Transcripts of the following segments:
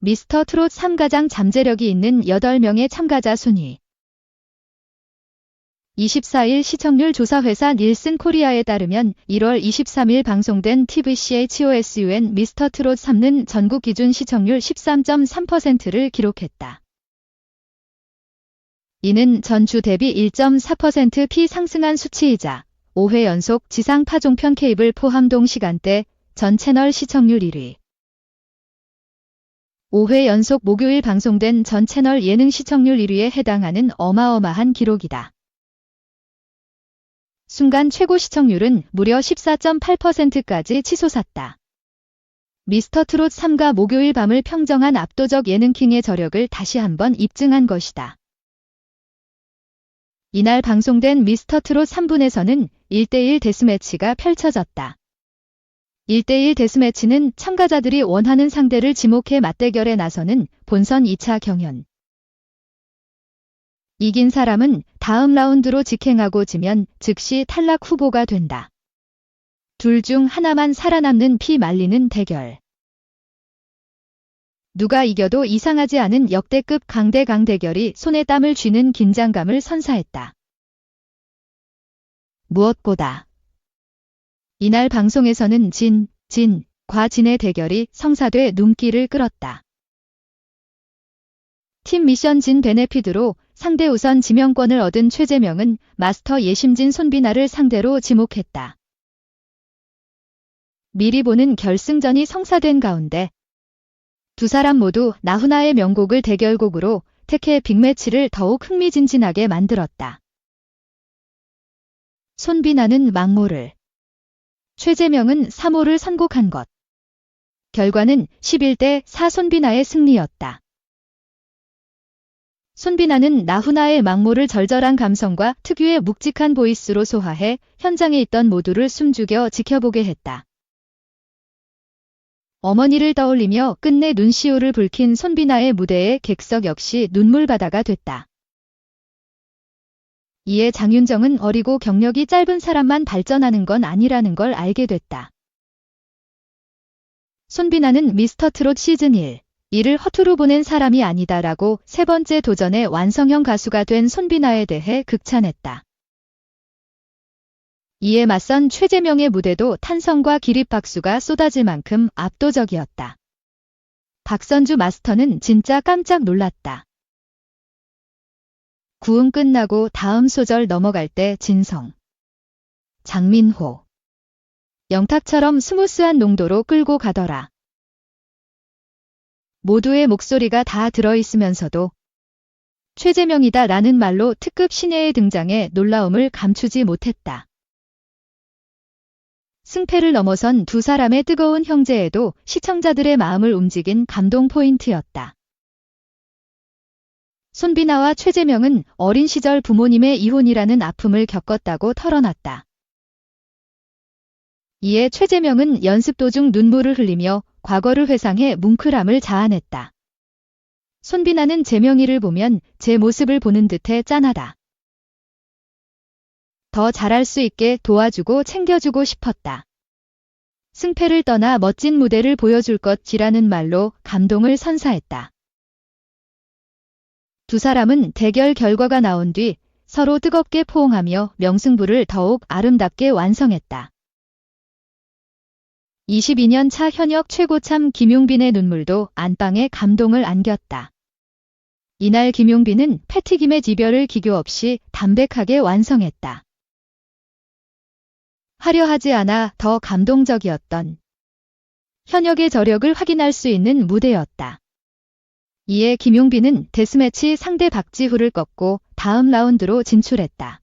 미스터 트롯 3가장 잠재력이 있는 8명의 참가자 순위. 24일 시청률 조사회사 닐슨 코리아에 따르면 1월 23일 방송된 TVC의 COSUN 미스터 트롯 3는 전국 기준 시청률 13.3%를 기록했다. 이는 전주 대비 1.4% 상승한 수치이자 5회 연속 지상 타종편 케이블 포함 동시간대 전 채널 시청률 1위. 5회 연속 목요일 방송된 전 채널 예능 시청률 1위에 해당하는 어마어마한 기록이다. 순간 최고 시청률은 무려 14.8%까지 치솟았다. 미스터 트롯 3가 목요일 밤을 평정한 압도적 예능킹의 저력을 다시 한번 입증한 것이다. 이날 방송된 미스터 트롯 3분에서는 1대1 데스매치가 펼쳐졌다. 1대1 데스매치는 참가자들이 원하는 상대를 지목해 맞대결에 나서는 본선 2차 경연. 이긴 사람은 다음 라운드로 직행하고 지면 즉시 탈락 후보가 된다. 둘 중 하나만 살아남는 피 말리는 대결. 누가 이겨도 이상하지 않은 역대급 강대강 대결이 손에 땀을 쥐는 긴장감을 선사했다. 무엇보다 이날 방송에서는 진과 진의 대결이 성사돼 눈길을 끌었다. 팀 미션 진 베네피드로 상대 우선 지명권을 얻은 최재명은 마스터 예심진 손비나를 상대로 지목했다. 미리 보는 결승전이 성사된 가운데 두 사람 모두 나훈아의 명곡을 대결곡으로 택해 빅매치를 더욱 흥미진진하게 만들었다. 손비나는 망모를, 최재명은 3호를 선곡한 것. 결과는 11대 4 손비나의 승리였다. 손비나는 나훈아의 망모를 절절한 감성과 특유의 묵직한 보이스로 소화해 현장에 있던 모두를 숨죽여 지켜보게 했다. 어머니를 떠올리며 끝내 눈시울을 붉힌 손비나의 무대의 객석 역시 눈물바다가 됐다. 이에 장윤정은 어리고 경력이 짧은 사람만 발전하는 건 아니라는 걸 알게 됐다. 손비나는 미스터 트롯 시즌 1을 허투루 보낸 사람이 아니다라고 세 번째 도전의 완성형 가수가 된 손비나에 대해 극찬했다. 이에 맞선 최재명의 무대도 탄성과 기립박수가 쏟아질 만큼 압도적이었다. 박선주 마스터는 진짜 깜짝 놀랐다. 구음 끝나고 다음 소절 넘어갈 때 진성, 장민호, 영탁처럼 스무스한 농도로 끌고 가더라. 모두의 목소리가 다 들어있으면서도 최재명이다 라는 말로 특급 신예의 등장에 놀라움을 감추지 못했다. 승패를 넘어선 두 사람의 뜨거운 형제에도 시청자들의 마음을 움직인 감동 포인트였다. 손비나와 최재명은 어린 시절 부모님의 이혼이라는 아픔을 겪었다고 털어놨다. 이에 최재명은 연습 도중 눈물을 흘리며 과거를 회상해 뭉클함을 자아냈다. 손비나는 재명이를 보면 제 모습을 보는 듯해 짠하다. 더 잘할 수 있게 도와주고 챙겨주고 싶었다. 승패를 떠나 멋진 무대를 보여줄 것이라는 말로 감동을 선사했다. 두 사람은 대결 결과가 나온 뒤 서로 뜨겁게 포옹하며 명승부를 더욱 아름답게 완성했다. 22년 차 현역 최고참 김용빈의 눈물도 안방에 감동을 안겼다. 이날 김용빈은 패튀김의 지별을 기교 없이 담백하게 완성했다. 화려하지 않아 더 감동적이었던 현역의 저력을 확인할 수 있는 무대였다. 이에 김용빈은 데스매치 상대 박지후를 꺾고 다음 라운드로 진출했다.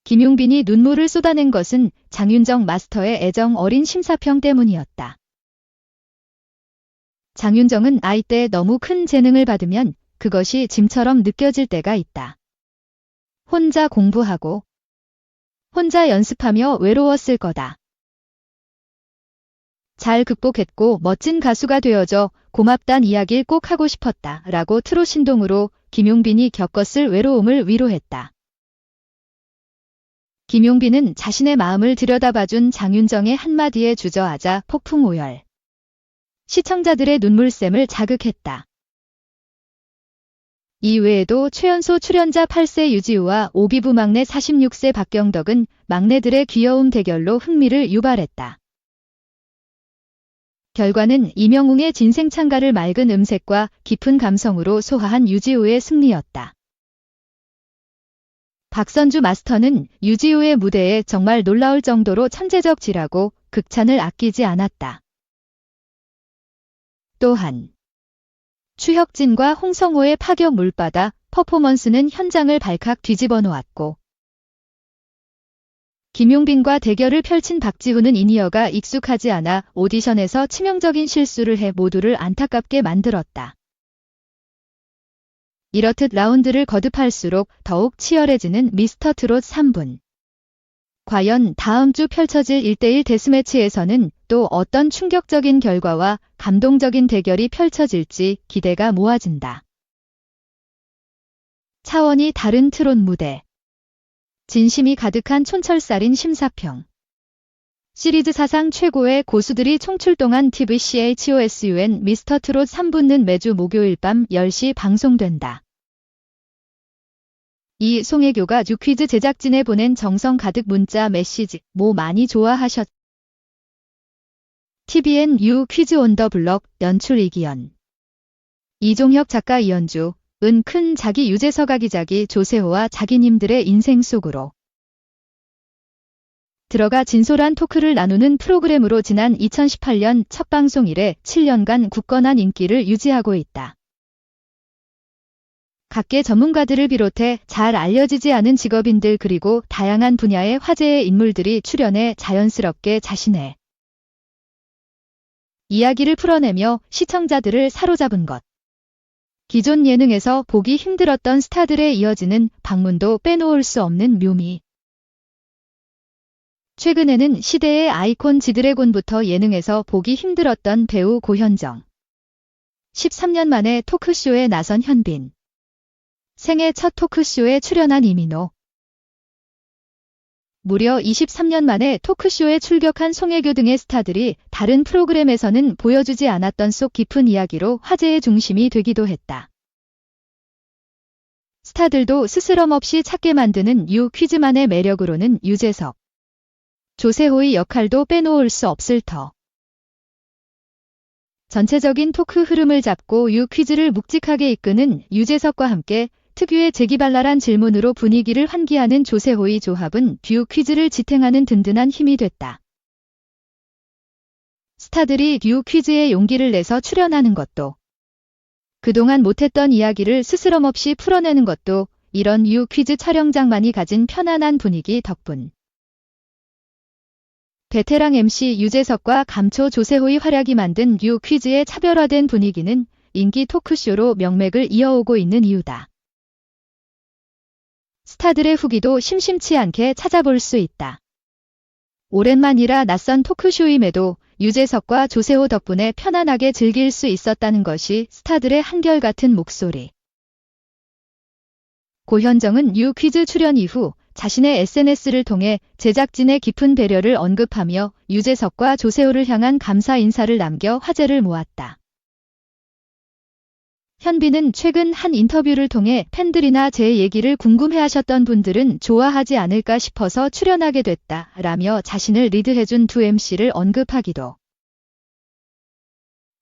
김용빈이 눈물을 쏟아낸 것은 장윤정 마스터의 애정 어린 심사평 때문이었다. 장윤정은 아이 때 너무 큰 재능을 받으면 그것이 짐처럼 느껴질 때가 있다. 혼자 공부하고 혼자 연습하며 외로웠을 거다. 잘 극복했고 멋진 가수가 되어줘 고맙단 이야기를 꼭 하고 싶었다 라고 트롯 신동으로 김용빈이 겪었을 외로움을 위로했다. 김용빈은 자신의 마음을 들여다봐준 장윤정의 한마디에 주저하자 폭풍 오열. 시청자들의 눈물샘을 자극했다. 이외에도 최연소 출연자 8세 유지우와 오비부 막내 46세 박경덕은 막내들의 귀여움 대결로 흥미를 유발했다. 결과는 이명웅의 진생창가를 맑은 음색과 깊은 감성으로 소화한 유지우의 승리였다. 박선주 마스터는 유지우의 무대에 정말 놀라울 정도로 천재적지라고 극찬을 아끼지 않았다. 또한 추혁진과 홍성호의 파격 물바다 퍼포먼스는 현장을 발칵 뒤집어 놓았고, 김용빈과 대결을 펼친 박지훈은 이니어가 익숙하지 않아 오디션에서 치명적인 실수를 해 모두를 안타깝게 만들었다. 이렇듯 라운드를 거듭할수록 더욱 치열해지는 미스터 트롯 3분. 과연 다음 주 펼쳐질 1대1 데스매치에서는 또 어떤 충격적인 결과와 감동적인 대결이 펼쳐질지 기대가 모아진다. 차원이 다른 트롯 무대. 진심이 가득한 촌철살인 심사평. 시리즈 사상 최고의 고수들이 총출동한 TVCHOSUN 미스터 트롯 3부는 매주 목요일 밤 10시 방송된다. 이 송혜교가 뉴퀴즈 제작진에 보낸 정성 가득 문자 메시지 뭐 많이 좋아하셨. TVN 유 퀴즈 온 더 블럭 연출 이기연. 이종혁 작가 이연주 은 큰 자기 유재석 아기자기 조세호와 자기님들의 인생 속으로 들어가 진솔한 토크를 나누는 프로그램으로 지난 2018년 첫 방송 이래 7년간 굳건한 인기를 유지하고 있다. 각계 전문가들을 비롯해 잘 알려지지 않은 직업인들 그리고 다양한 분야의 화제의 인물들이 출연해 자연스럽게 자신의 이야기를 풀어내며 시청자들을 사로잡은 것. 기존 예능에서 보기 힘들었던 스타들에 이어지는 방문도 빼놓을 수 없는 묘미. 최근에는 시대의 아이콘 지드래곤부터 예능에서 보기 힘들었던 배우 고현정. 13년 만에 토크쇼에 나선 현빈. 생애 첫 토크쇼에 출연한 이민호. 무려 23년 만에 토크쇼에 출격한 송혜교 등의 스타들이 다른 프로그램에서는 보여주지 않았던 속 깊은 이야기로 화제의 중심이 되기도 했다. 스타들도 스스럼 없이 찾게 만드는 유 퀴즈만의 매력으로는 유재석, 조세호의 역할도 빼놓을 수 없을 터. 전체적인 토크 흐름을 잡고 유 퀴즈를 묵직하게 이끄는 유재석과 함께 특유의 재기발랄한 질문으로 분위기를 환기하는 조세호의 조합은 듀 퀴즈를 지탱하는 든든한 힘이 됐다. 스타들이 듀 퀴즈에 용기를 내서 출연하는 것도, 그동안 못했던 이야기를 스스럼 없이 풀어내는 것도 이런 유 퀴즈 촬영장만이 가진 편안한 분위기 덕분. 베테랑 MC 유재석과 감초 조세호의 활약이 만든 유 퀴즈의 차별화된 분위기는 인기 토크쇼로 명맥을 이어오고 있는 이유다. 스타들의 후기도 심심치 않게 찾아볼 수 있다. 오랜만이라 낯선 토크쇼임에도 유재석과 조세호 덕분에 편안하게 즐길 수 있었다는 것이 스타들의 한결같은 목소리. 고현정은 유 퀴즈 출연 이후 자신의 SNS를 통해 제작진의 깊은 배려를 언급하며 유재석과 조세호를 향한 감사 인사를 남겨 화제를 모았다. 현빈은 최근 한 인터뷰를 통해 팬들이나 제 얘기를 궁금해하셨던 분들은 좋아하지 않을까 싶어서 출연하게 됐다 라며 자신을 리드해준 두 MC를 언급하기도.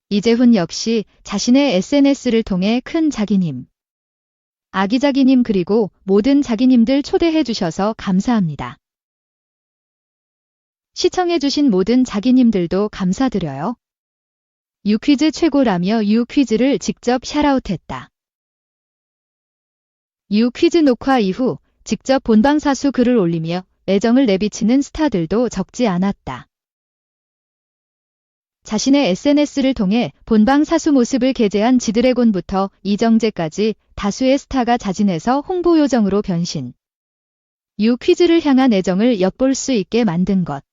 이재훈 역시 자신의 SNS를 통해 큰 자기님, 아기자기님 그리고 모든 자기님들 초대해주셔서 감사합니다. 시청해주신 모든 자기님들도 감사드려요. 유퀴즈 최고라며 유퀴즈를 직접 샤라웃했다. 유퀴즈 녹화 이후 직접 본방사수 글을 올리며 애정을 내비치는 스타들도 적지 않았다. 자신의 SNS를 통해 본방사수 모습을 게재한 지드래곤부터 이정재까지 다수의 스타가 자진해서 홍보 요정으로 변신. 유퀴즈를 향한 애정을 엿볼 수 있게 만든 것.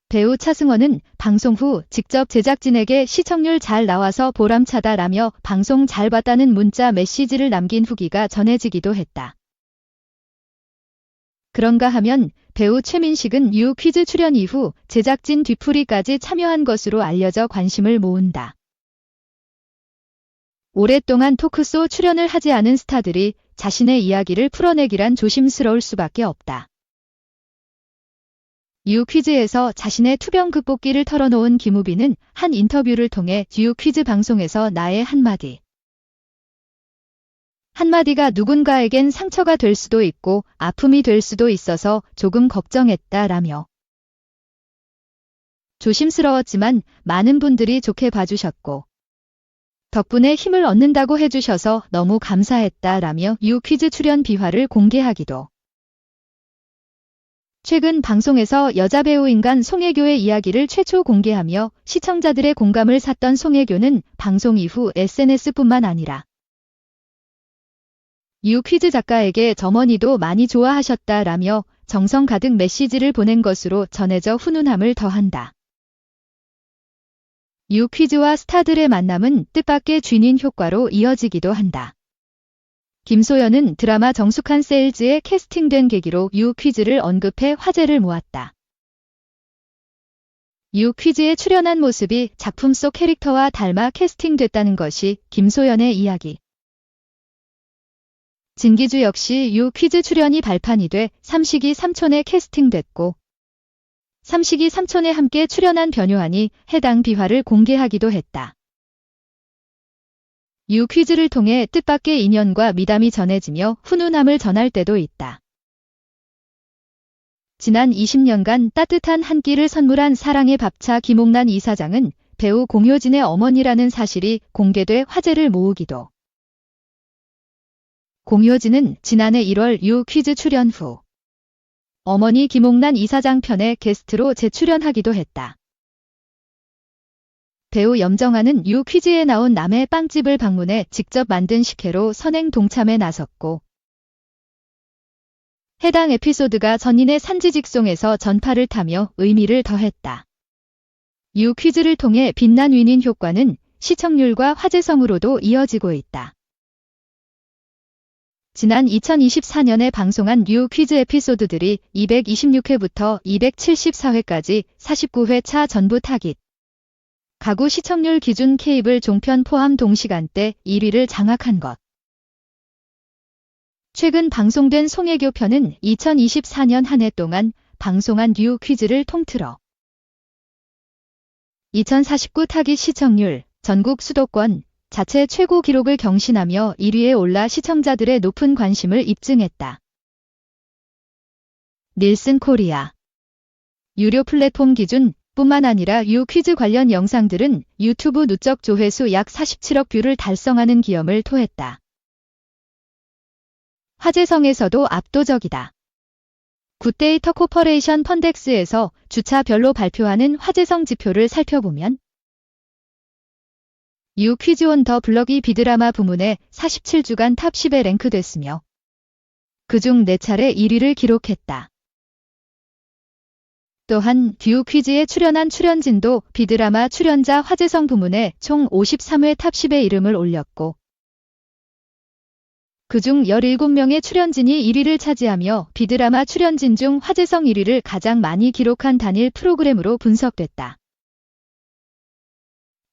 배우 차승원은 방송 후 직접 제작진에게 시청률 잘 나와서 보람차다라며 방송 잘 봤다는 문자 메시지를 남긴 후기가 전해지기도 했다. 그런가 하면 배우 최민식은 유 퀴즈 출연 이후 제작진 뒤풀이까지 참여한 것으로 알려져 관심을 모은다. 오랫동안 토크쇼 출연을 하지 않은 스타들이 자신의 이야기를 풀어내기란 조심스러울 수밖에 없다. 유 퀴즈에서 자신의 투병 극복기를 털어놓은 김우빈은 한 인터뷰를 통해 유 퀴즈 방송에서 나의 한마디가 누군가에겐 상처가 될 수도 있고 아픔이 될 수도 있어서 조금 걱정했다라며 조심스러웠지만 많은 분들이 좋게 봐주셨고 덕분에 힘을 얻는다고 해주셔서 너무 감사했다라며 유 퀴즈 출연 비화를 공개하기도. 최근 방송에서 여자 배우인간 송혜교의 이야기를 최초 공개하며 시청자들의 공감을 샀던 송혜교는 방송 이후 SNS뿐만 아니라 유 퀴즈 작가에게 점원이도 많이 좋아하셨다라며 정성 가득 메시지를 보낸 것으로 전해져 훈훈함을 더한다. 유 퀴즈와 스타들의 만남은 뜻밖의 쥐닌 효과로 이어지기도 한다. 김소연은 드라마 정숙한 세일즈에 캐스팅된 계기로 유 퀴즈를 언급해 화제를 모았다. 유 퀴즈에 출연한 모습이 작품 속 캐릭터와 닮아 캐스팅됐다는 것이 김소연의 이야기. 진기주 역시 유 퀴즈 출연이 발판이 돼 삼식이 삼촌에 캐스팅됐고 삼식이 삼촌에 함께 출연한 변요한이 해당 비화를 공개하기도 했다. 유 퀴즈를 통해 뜻밖의 인연과 미담이 전해지며 훈훈함을 전할 때도 있다. 지난 20년간 따뜻한 한 끼를 선물한 사랑의 밥차 김옥란 이사장은 배우 공효진의 어머니라는 사실이 공개돼 화제를 모으기도. 공효진은 지난해 1월 유 퀴즈 출연 후 어머니 김옥란 이사장 편에 게스트로 재출연하기도 했다. 배우 염정아는 유 퀴즈에 나온 남해 빵집을 방문해 직접 만든 식혜로 선행 동참에 나섰고 해당 에피소드가 전인의 산지 직송에서 전파를 타며 의미를 더했다. 유 퀴즈를 통해 빛난 윈윈 효과는 시청률과 화제성으로도 이어지고 있다. 지난 2024년에 방송한 유 퀴즈 에피소드들이 226회부터 274회까지 49회 차 전부 타깃. 가구 시청률 기준 케이블 종편 포함 동시간대 1위를 장악한 것. 최근 방송된 송혜교 편은 2024년 한 해 동안 방송한 유 퀴즈를 통틀어 2049 타깃 시청률, 전국 수도권, 자체 최고 기록을 경신하며 1위에 올라 시청자들의 높은 관심을 입증했다. 닐슨 코리아 유료 플랫폼 기준 뿐만 아니라 유 퀴즈 관련 영상들은 유튜브 누적 조회수 약 47억 뷰를 달성하는 기염을 토했다. 화제성에서도 압도적이다. 굿데이터 코퍼레이션 펀덱스에서 주차별로 발표하는 화제성 지표를 살펴보면 유 퀴즈 온 더 블럭이 비드라마 부문에 47주간 탑 10에 랭크됐으며 그중 4차례 1위를 기록했다. 또한 듀 퀴즈에 출연한 출연진도 비드라마 출연자 화제성 부문에 총 53회 탑 10에 이름을 올렸고 그중 17명의 출연진이 1위를 차지하며 비드라마 출연진 중 화제성 1위를 가장 많이 기록한 단일 프로그램으로 분석됐다.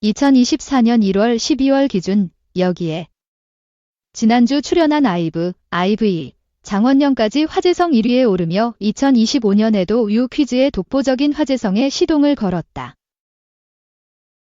2024년 1월 12월 기준 여기에 지난주 출연한 IVE, 장원영까지 화제성 1위에 오르며 2025년에도 유 퀴즈의 독보적인 화제성에 시동을 걸었다.